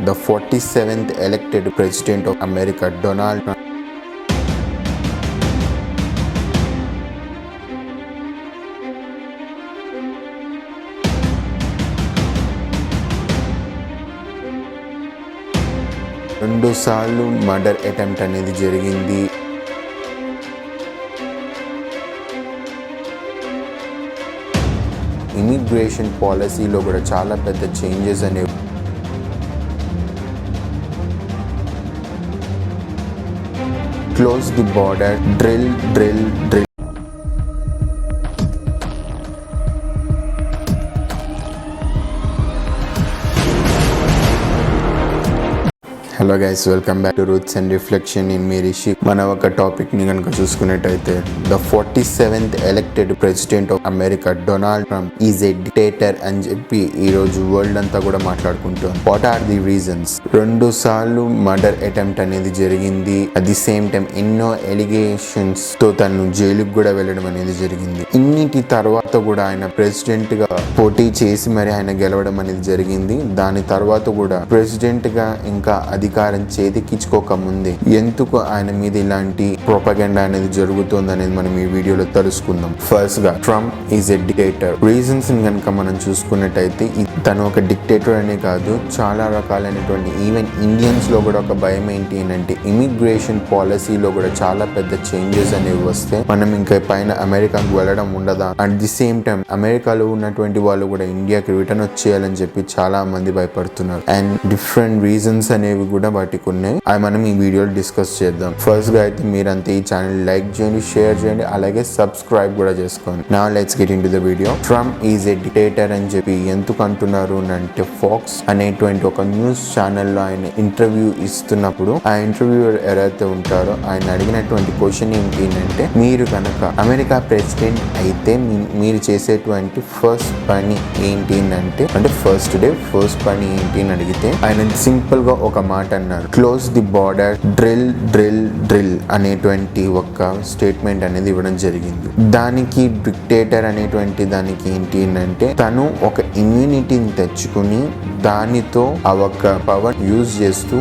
the 47th elected president of America, Donald Trump. రెండు సార్లు murder attempt అనేది జరిగింది. ఇమిగ్రేషన్ పాలసీలో కూడా చాలా పెద్ద చేంజెస్ అనేవి. Close the border, drill. Hello guys, welcome back to roots and reflection in me Rishi. మన ఒక టాపిక్ ని కనుక చూసుకున్నట్టయితే, the 47th elected president of America Donald Trump is a dictator అని చెప్పి ఈ రోజు వరల్డ్ అంతా కూడా మాట్లాడుకుంటాం. What are the reasons? 2 సార్లు మర్డర్ అటెంప్ట్ అనేది జరిగింది. అట్ ది సేమ్ టైం ఎన్నో ఎలిగేషన్స్ తో తను జైలుకు కూడా వెళ్ళడం అనేది జరిగింది. ఇన్నిటి తర్వాత కూడా ఆయన ప్రెసిడెంట్ గా పోటీ చేసి మరి ఆయన గెలవడం అనేది జరిగింది. దాని తర్వాత కూడా ప్రెసిడెంట్ గా ఇంకా అధికారం చేతికిచ్చుకోక ముందే ఎందుకు ఆయన మీద ఇలాంటి ప్రొపగండా అనేది జరుగుతుంది అనేది మనం ఈ వీడియోలో తెలుసుకుందాం. ఫస్ట్ గా, Trump is a dictator. Reasons కనుక మనం చూసుకున్నట్టయితే, తను ఒక డిక్టేటర్ అనే కాదు, చాలా రకాలైనటువంటి ఈవెన్ ఇండియన్స్ లో కూడా ఒక భయం ఏంటి అంటే, ఇమిగ్రేషన్ పాలసీలో కూడా చాలా పెద్ద చేంజెస్ అనేవి వస్తే మనం ఇంకా పైన అమెరికాకు వెళ్ళడం ఉండదా. అట్ ది సేమ్ టైం అమెరికాలో ఉన్నటువంటి వాళ్ళు కూడా ఇండియాకి రిటర్న్ వచ్చేయాలని చెప్పి చాలా మంది భయపడుతున్నారు. అండ్ డిఫరెంట్ రీజన్స్ అనేవి కూడా వాటికి ఉన్నాయి. అవి మనం ఈ వీడియోలో డిస్కస్ చేద్దాం. ఫస్ట్ గా అయితే మీరంతా ఈ ఛానల్ లైక్ చేయండి, షేర్ చేయండి, అలాగే సబ్స్క్రైబ్ కూడా చేసుకోండి. Now let's get into the video. Trump is a dictator అని చెప్పి ఎందుకు అంటున్నారు అంటే, ఫాక్స్ అనేటువంటి ఒక న్యూస్ ఛానల్లో ఆయన ఇంటర్వ్యూ ఇస్తున్నప్పుడు ఆ ఇంటర్వ్యూయర్ ఎవరైతే ఉంటారో ఆయన అడిగినటువంటి క్వశ్చన్ ఏంటి అంటే, మీరు కనుక అమెరికా ప్రెసిడెంట్ అయితే మీరు చేసేటువంటి ఫస్ట్ పని ఏంటి అంటే ఫస్ట్ పని ఏంటి అని అడిగితే ఆయన సింపుల్ గా ఒక మాట అన్నారు, క్లోజ్ ది బార్డర్, డ్రిల్ అనేటువంటి ఒక స్టేట్మెంట్ అనేది ఇవ్వడం జరిగింది. దానికి డిక్టేటర్ అనేటువంటి దానికి ఏంటి అంటే, తను ఒక ఇమ్యూనిటీని తెచ్చుకుని దానితో ఆ ఒక పవర్ యూజ్ చేస్తూ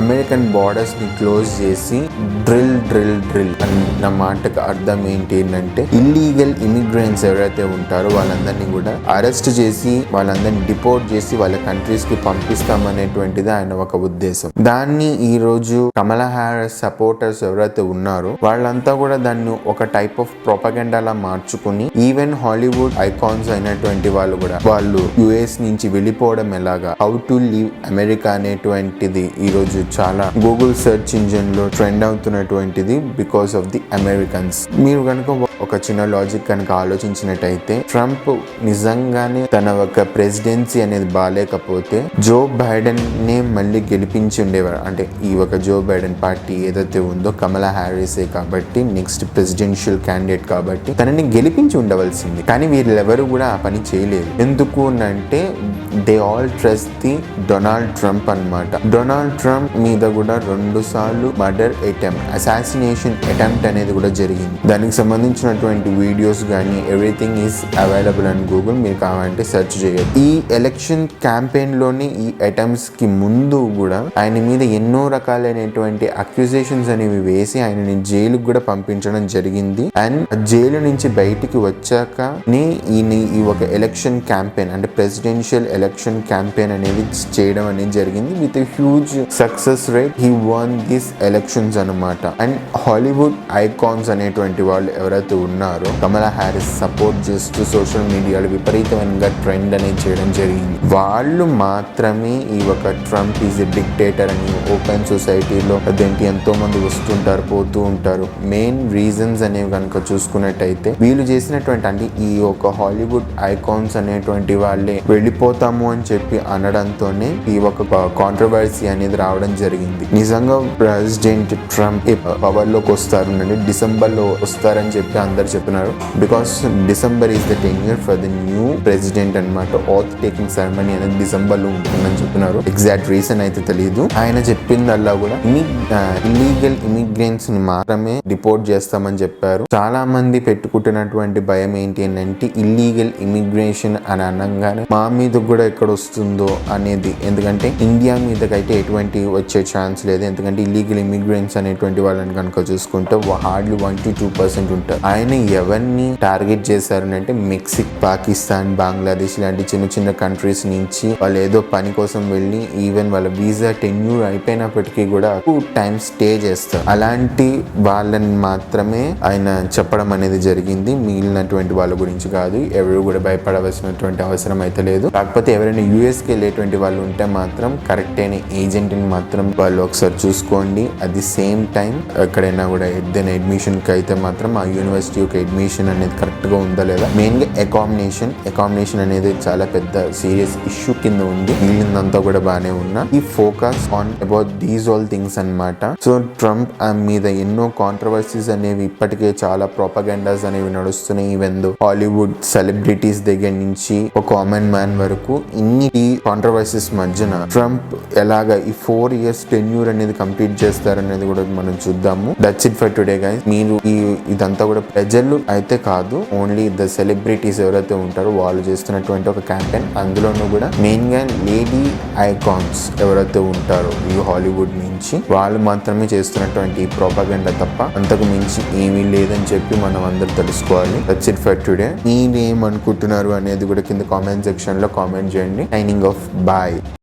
అమెరికన్ బార్డర్స్ ని క్లోజ్ చేసి డ్రిల్ అన్న మాటకు అర్థం ఏంటి అంటే, ఇల్లీగల్ ఇమిగ్రెంట్స్ ఎవరైతే ఉంటారో వాళ్ళందరినీ కూడా అరెస్ట్ చేసి వాళ్ళందరినీ డిపోర్ట్ చేసి వాళ్ళ కంట్రీస్ కి పంపిస్తామనేటువంటిది ఆయన ఒక ఉద్దేశం. దాన్ని ఈ రోజు కమలా హ్యారిస్ సపోర్టర్స్ ఎవరైతే ఉన్నారో వాళ్ళంతా కూడా దాన్ని ఒక టైప్ ఆఫ్ ప్రొపగండాలా మార్చుకుని, ఈవెన్ హాలీవుడ్ ఐకాన్స్ అయినటువంటి వాళ్ళు కూడా వాళ్ళు యుఎస్ నుంచి వెళ్ళిపోవడం ఎలాగా, హౌ టు లీవ్ అమెరికా అనేటువంటిది ఈ రోజు చాలా గూగుల్ సెర్చ్ ఇంజిన్ లో ట్రెండ్ అవుతున్నటువంటిది బికాస్ ఆఫ్ ది అమెరికన్స్. మీరు కనుక ఒక చిన్న లాజిక్ కనుక ఆలోచించినట్టయితే, ట్రంప్ నిజంగానే తన ఒక ప్రెసిడెన్సీ అనేది బాగాలేకపోతే జో బైడెన్ నే మళ్ళీ గెలిపించి ఉండేవారు. అంటే ఈ ఒక జో బైడెన్ పార్టీ ఏదైతే ఉందో కమలా హ్యారిసే కాబట్టి నెక్స్ట్ ప్రెసిడెన్షియల్ క్యాండిడేట్ కాబట్టి తనని గెలిపించి ఉండవలసింది. కానీ వీళ్ళెవరు కూడా ఆ పని చేయలేదు. ఎందుకు అంటే they all trust the Donald Trump అన్నమాట. డొనాల్డ్ ట్రంప్ మీద కూడా 2 సార్లు మర్డర్ అటెంప్ట్, అసాసినేషన్ అటెంప్ట్ అనేది కూడా జరిగింది. దానికి సంబంధించినటువంటి వీడియోస్ కానీ ఎవ్రీథింగ్ ఈస్ అవైలబుల్ అని గూగుల్, మీరు కావాలంటే సెర్చ్ చేయొచ్చు. ఈ ఎలక్షన్ క్యాంపెయిన్ లోని ఈ అటెంప్ట్స్ కి ముందు కూడా ఆయన మీద ఎన్నో రకాలైనటువంటి అక్యూజేషన్స్ అనేవి వేసి ఆయనని జైలుకు కూడా పంపించడం జరిగింది. అండ్ జైలు నుంచి బయటికి వచ్చాక ఈ ఒక ఎలక్షన్ క్యాంపెయిన్ అంటే ప్రెసిడెన్షియల్ ఎలక్షన్ క్యాంపెయిన్ అనేది చేయడం అనేది జరిగింది. With huge success rate he one this elections అన్నమాట. అండ్ హాలీవుడ్ ఐకాన్స్ అనేటువంటి వాళ్ళు ఎవరైతే ఉన్నారో కమలా హ్యారిస్ సపోర్ట్ చేస్తూ సోషల్ మీడియాలో విపరీతమైన ట్రెండ్ అనేది చేయడం జరిగింది. వాళ్ళు మాత్రమే ఈ ఒక ట్రంప్ ఈజ్ ఎ డిక్టేటర్ అని ఓపెన్ సొసైటీలో అదేంటి ఎంతో మంది వస్తుంటారు, పోతూ ఉంటారు. మెయిన్ రీజన్స్ అనేవి కనుక చూసుకున్నట్టయితే, వీళ్ళు చేసినటువంటి అంటే ఈ ఒక హాలీవుడ్ ఐకాన్స్ అనేటువంటి వాళ్ళే వెళ్ళిపోతాము అని చెప్పి అనడంతోనే ఈ ఒక కాంట్రవర్సీ అనేది రావడం జరిగింది. నిజంగా ప్రెసిడెంట్ ట్రంప్ పవర్ లోకి వస్తారు అంటే డిసెంబర్ లో వస్తారని చెప్పి అందరు చెప్పినారు. Because December is the tenure for the new president అనమాట. ఆత్ టేకింగ్ సెరమనీ అనేది డిసెంబర్ లో ఉంటుందని చెప్పినారు. ఎగ్జాక్ట్ రీజన్ అయితే తెలియదు. ఆయన చెప్పిందల్లా కూడా ఇల్లీగల్ ఇమిగ్రెంట్స్ ని మాత్రమే డిపోర్ట్ చేస్తామని చెప్పారు. చాలా మంది పెట్టుకుంటున్నటువంటి భయం ఏంటి అంటే, ఇల్లీగల్ ఇమిగ్రేషన్ అని అనగానే మా మీద కూడా ఎక్కడ వస్తుందో అనేది. ఎందుకంటే ఇండియా మీదకైతే ఎటువంటి వచ్చే ఛాన్స్ లేదు. ఎందుకంటే ఇల్లీగల్ ఇమిగ్రెంట్స్ అనేటువంటి వాళ్ళని కనుక చూసుకుంటే హార్డ్లీ 1 to 2% ఉంటారు. ఆయన ఎవరిని టార్గెట్ చేశారనంటే మెక్సిక్, పాకిస్తాన్, బంగ్లాదేశ్ లాంటి చిన్న చిన్న కంట్రీస్ నుంచి వాళ్ళు ఏదో పని కోసం వెళ్ళి ఈవెన్ వాళ్ళ వీసా టెన్యూర్ అయిపోయినప్పటికీ కూడా టైం స్టే చేస్తారు. అలాంటి వాళ్ళని మాత్రమే ఆయన చెప్పడం అనేది జరిగింది. మిగిలినటువంటి వాళ్ళ గురించి కాదు. ఎవరు కూడా భయపడవలసినటువంటి అవసరం అయితే లేదు. కాకపోతే ఎవరైనా యూఎస్కి వెళ్ళేటువంటి వాళ్ళు ఉంటే మాత్రం కరెక్ట్ అయిన ఏజెంట్ని మాత్రం వాళ్ళు ఒకసారి చూసుకోండి. అట్ ది సేమ్ టైం ఎక్కడైనా కూడా ఏదైనా అడ్మిషన్ కి అయితే మాత్రం ఆ యూనివర్సిటీ యొక్క అడ్మిషన్ అనేది కరెక్ట్ గా ఉందా లేదా. మెయిన్ గా అకామినేషన్ అనేది చాలా పెద్ద సీరియస్ ఇష్యూ కింద ఉంది. మిగిలినంతా కూడా బాగానే ఉన్నా ఈ focus on about these all things అన్నమాట. సో ట్రంప్ మీద ఎన్నో కాంట్రవర్సీస్ అనేవి ఇప్పటికే చాలా ప్రొపగండాస్ అనేవి నడుస్తున్నాయి. ఈవెన్ దో హాలీవుడ్ సెలబ్రిటీస్ దగ్గర నుంచి ఒక కామన్ మ్యాన్ వరకు ఇన్ని కాంట్రవర్సీస్ మధ్యన ట్రంప్ ఎలాగా ఈ 4 years టెన్యూర్ అనేది కంప్లీట్ చేస్తారనేది కూడా మనం చూద్దాము. That's it for today guys. మీరు ఇదంతా కూడా ప్రజలు అయితే కాదు, ఓన్లీ ద సెలబ్రిటీస్ ఎవరైతే ఉంటారో వాళ్ళు చేస్తున్నటువంటి ఒక క్యాంపెయిన్. అందులోనూ కూడా మెయిన్ గా లేడీ ఐకాన్స్ ఎవరైతే ఉంటారో ఈ హాలీవుడ్ నుంచి వాళ్ళు మాత్రమే చేస్తున్నటువంటి ప్రోపగండా తప్ప అంతకు మించి ఏమీ లేదని చెప్పి మనం అందరూ తెలుసుకోవాలి. That's it for today. మీరేమనుకుంటున్నారు అనేది కూడా కింద కామెంట్ సెక్షన్ లో కామెంట్ చేయండి. Signing off, bye.